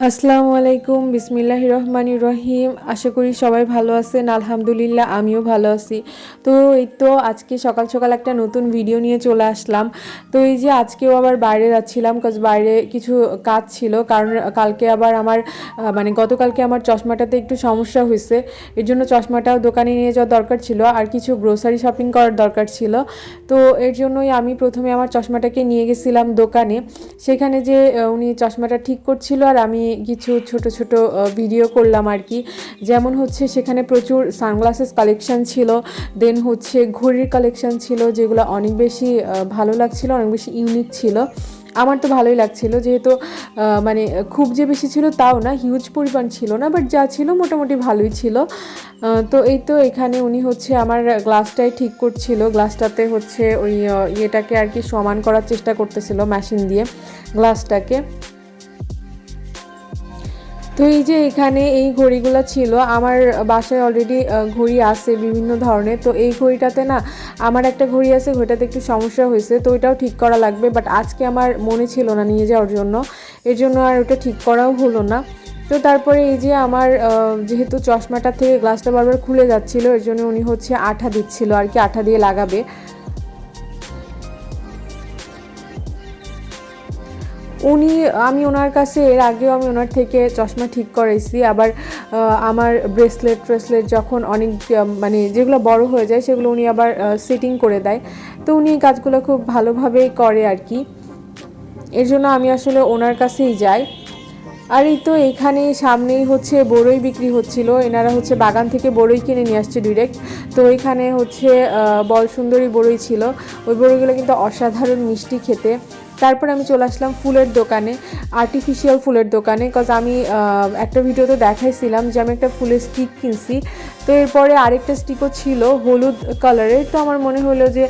আসসালামু আলাইকুম, বিসমিল্লাহির রহমানির রহিম। আশা করি সবাই ভালো আছেন। আলহামদুলিল্লাহ আমিও ভালো আছি। তো এই তো আজকে সকাল সকাল একটা নতুন ভিডিও নিয়ে চলে আসলাম। তো এই যে আজকেও আবার বাইরে যাচ্ছিলাম, বাইরে কিছু কাজ ছিল, কারণ কালকে আবার আমার মানে গতকালকে আমার চশমাটাতে একটু সমস্যা হয়েছে। এর জন্য চশমাটাও দোকানে নিয়ে যাওয়া দরকার ছিল, আর কিছু গ্রোসারি শপিং করার দরকার ছিল। তো এর জন্যই আমি প্রথমে আমার চশমাটাকে নিয়ে গেছিলাম দোকানে। সেখানে যে উনি চশমাটা ঠিক করছিল, আর আমি কিছু ছোট ছোট ভিডিও করলাম আর কি। যেমন হচ্ছে সেখানে প্রচুর সানগ্লাসেস কালেকশন ছিল, দেন হচ্ছে ঘড়ির কালেকশন ছিল, যেগুলো অনেক বেশি ভালো লাগছিল, অনেক বেশি ইউনিক ছিল। আমার তো ভালোই লাগছিল, যেহেতু মানে খুব যে বেশি ছিল তাও না, হিউজ পরিমাণ ছিল না, বাট যা ছিল মোটামুটি ভালোই ছিল। তো এই তো এখানে উনি হচ্ছে আমার গ্লাসটাই ঠিক করছিল, গ্লাসটাতে হচ্ছে ওই ইয়েটাকে আর কি সমান করার চেষ্টা করতেছিল মেশিন দিয়ে গ্লাসটাকে। তো এই যে এখানে এই ঘড়িগুলো ছিল, আমার বাসায় অলরেডি ঘড়ি আছে বিভিন্ন ধরনের। তো এই ঘড়িটাতে না, আমার একটা ঘড়ি আছে, ঘড়িটাতে একটু সমস্যা হয়েছে, তো ওইটাও ঠিক করা লাগবে, বাট আজকে আমার মনে ছিল না নিয়ে যাওয়ার জন্য, এর জন্য আর ওটা ঠিক করাও হলো না। তো তারপরে এই যে আমার যেহেতু চশমাটা থেকে গ্লাসটা বারবার খুলে যাচ্ছিলো, এর জন্য উনি হচ্ছে আঠা দিচ্ছিল আর কি, আঠা দিয়ে লাগাবে। আমি ওনার কাছে এর আগেও আমি ওনার থেকে চশমা ঠিক করাইছি। আবার আমার ব্রেসলেট যখন অনেক মানে যেগুলো বড় হয়ে যায় সেগুলো উনি আবার সেটিং করে দেয়। তো উনি এই কাজগুলো খুব ভালোভাবেই করে আর কি, এর জন্য আমি আসলে ওনার কাছেই যাই। আর এই তো এখানে সামনেই হচ্ছে বড়ই বিক্রি হচ্ছিল, এনারা হচ্ছে বাগান থেকে বড়ই কিনে নিয়ে আসছে ডিরেক্ট। তো এখানে হচ্ছে বল সুন্দরী বড়ই ছিল, ওই বড়ইগুলো কিন্তু অসাধারণ মিষ্টি খেতে। তারপর আমি চলে আসলাম ফুলের দোকানে, আর্টিফিশিয়াল ফুলের দোকানে, কজ আমি একটা ভিডিওতে দেখাইছিলাম যে আমি একটা ফুলের স্টিক কিনছি। তো এরপরে আরেকটা স্টিকও ছিল হলুদ কালারের, তো আমার মনে হলো যে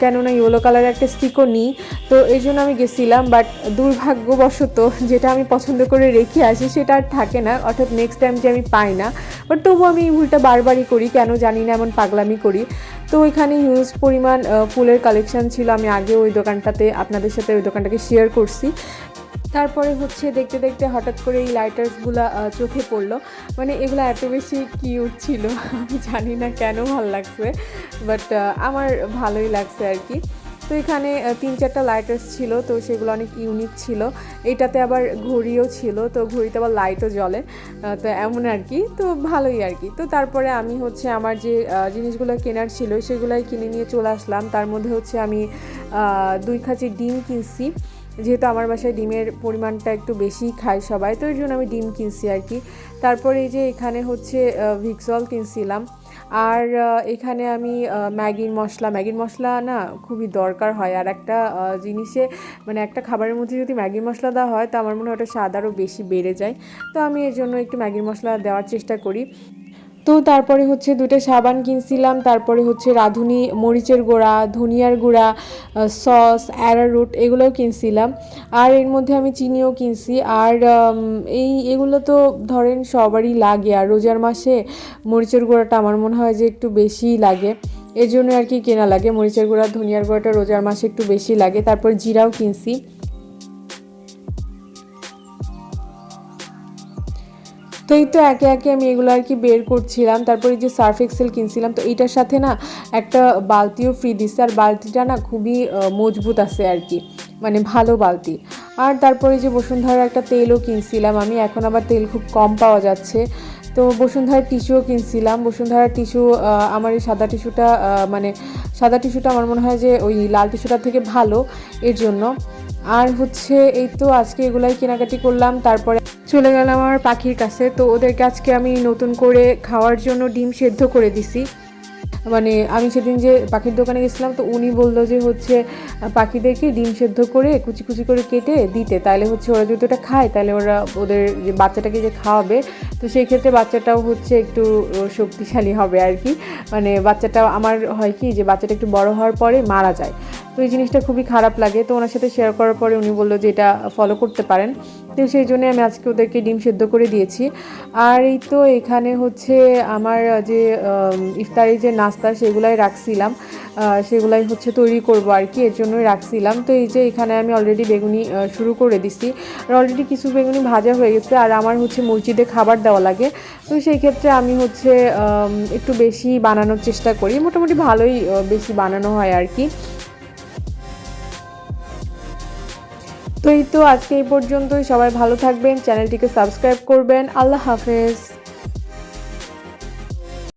কেননা ইয়েলো কালারের একটা স্টিকও নিই। তো এই জন্য আমি গেছিলাম, বাট দুর্ভাগ্যবশত যেটা আমি পছন্দ করে রেখে আসি সেটা আর থাকে না, অর্থাৎ নেক্সট টাইম যে আমি পাই না। বাট তবুও আমি এই ভুলটা বারবারই করি, কেন জানি না, এমন পাগলামি করি। তো ওইখানে হিউজ পরিমাণ ফুলের কালেকশন ছিল, আমি আগে ওই দোকানটাতে আপনাদের সাথে ওই দোকানটাকে শেয়ার করছি। তারপরে হচ্ছে দেখতে দেখতে হঠাৎ করে এই লাইটার্সগুলো চোখে পড়লো, মানে এগুলো এত বেশি কিউট ছিল, আমি জানি না কেন ভালো লাগছে, বাট আমার ভালোই লাগছে আর কি। তো এখানে 3-4টা লাইটার্স ছিল, তো সেগুলো অনেক ইউনিক ছিল। এইটাতে আবার ঘড়িও ছিল, তো ঘড়িতে আবার লাইটও জ্বলে, তো এমন আর কি, তো ভালোই আর কি। তো তারপরে আমি হচ্ছে আমার যে জিনিসগুলো কেনার ছিল সেগুলোই কিনে নিয়ে চলে আসলাম। তার মধ্যে হচ্ছে আমি 2 খাঁচি ডিম কিনছি, যেহেতু আমার বাসায় ডিমের পরিমাণটা একটু বেশি খায় সবাই, তো এর জন্য আমি ডিম কিনছি আর কি। তারপরে এই যে এখানে হচ্ছে ভিক্সল কিনছিলাম। আর এখানে আমি ম্যাগির মশলা না খুবই দরকার হয়, আর একটা জিনিসে মানে একটা খাবারের মধ্যে যদি ম্যাগির মশলা দেওয়া হয়, তো আমার মনে হয় ওটা স্বাদ আরও বেশি বেড়ে যায়। তো আমি এর জন্য একটু ম্যাগির মশলা দেওয়ার চেষ্টা করি। তো তারপরে হচ্ছে 2টা সাবান কিনছিলাম, তারপরে হচ্ছে রাঁধুনি মরিচের গুঁড়া, ধনিয়ার গুঁড়া, সস, অ্যারারুট এগুলোও কিনছিলাম। আর এর মধ্যে আমি চিনিও কিনছি। আর এগুলো তো ধরেন সবারই লাগে, আর রোজার মাসে মরিচের গুঁড়াটা আমার মনে হয় যে একটু বেশিই লাগে, এর জন্য আর কি কেনা লাগে। মরিচের গুঁড়া, ধনিয়ার গুঁড়াটা রোজার মাসে একটু বেশি লাগে। তারপর জিরাও কিনছি। তো এই তো একে একে আমি এগুলো আর কি বের করছিলাম। তারপরে যে সার্ফ এক্সেল কিনছিলাম, তো এইটার সাথে না একটা বালতিও ফ্রি দিচ্ছে, আর বালতিটা না খুবই মজবুত আছে আর কি, মানে ভালো বালতি। আর তারপরে যে বসুন্ধরার একটা তেলও কিনছিলাম আমি, এখন আবার তেল খুব কম পাওয়া যাচ্ছে। তো বসুন্ধরার টিস্যুও কিনছিলাম। বসুন্ধরার টিস্যু আমার এই সাদা টিস্যুটা মানে সাদা টিস্যুটা আমার মনে হয় যে ওই লাল টিস্যুটার থেকে ভালো, এর জন্য। আর হচ্ছে এই তো আজকে এগুলাই কেনাকাটি করলাম। তারপরে চলে গেলাম আমার পাখির কাছে, তো ওদেরকে আজকে আমি নতুন করে খাওয়ার জন্য ডিম সেদ্ধ করে দিছি। মানে আমি সেদিন যে পাখির দোকানে গেছিলাম, তো উনি বললো যে হচ্ছে পাখিদেরকে ডিম সেদ্ধ করে কুচি কুচি করে কেটে দিতে, তাহলে হচ্ছে ওরা যদি ওটা খায় তাহলে ওদের যে বাচ্চাটাকে যে খাওয়াবে, তো সেই ক্ষেত্রে বাচ্চাটাও হচ্ছে একটু শক্তিশালী হবে আর কি। মানে বাচ্চাটা আমার হয় কি যে বাচ্চাটা একটু বড় হওয়ার পরে মারা যায়, তো এই জিনিসটা খুবই খারাপ লাগে। তো ওনার সাথে শেয়ার করার পরে উনি বললো যে এটা ফলো করতে পারেন। তো সেই জন্য আমি আজকে ওদেরকে ডিম সেদ্ধ করে দিয়েছি। আর এই তো এখানে হচ্ছে আমার যে ইফতারি যে নাস্তা সেগুলাই রাখছিলাম, সেগুলাই হচ্ছে তৈরি করব আর কি, এর জন্যই রাখছিলাম। তো এই যে এখানে আমি অলরেডি বেগুনি শুরু করে দিছি, আর অলরেডি কিছু বেগুনি ভাজা হয়ে গেছে। আর আমার হচ্ছে মসজিদে খাবার দেওয়া লাগে, তো সেই ক্ষেত্রে আমি হচ্ছে একটু বেশি বানানোর চেষ্টা করি, মোটামুটি ভালোই বেশি বানানো হয় আর কি। তো এই তো আজকে এই পর্যন্তই, সবাই ভালো থাকবেন, চ্যানেলটিকে সাবস্ক্রাইব করবেন। আল্লাহ হাফেজ।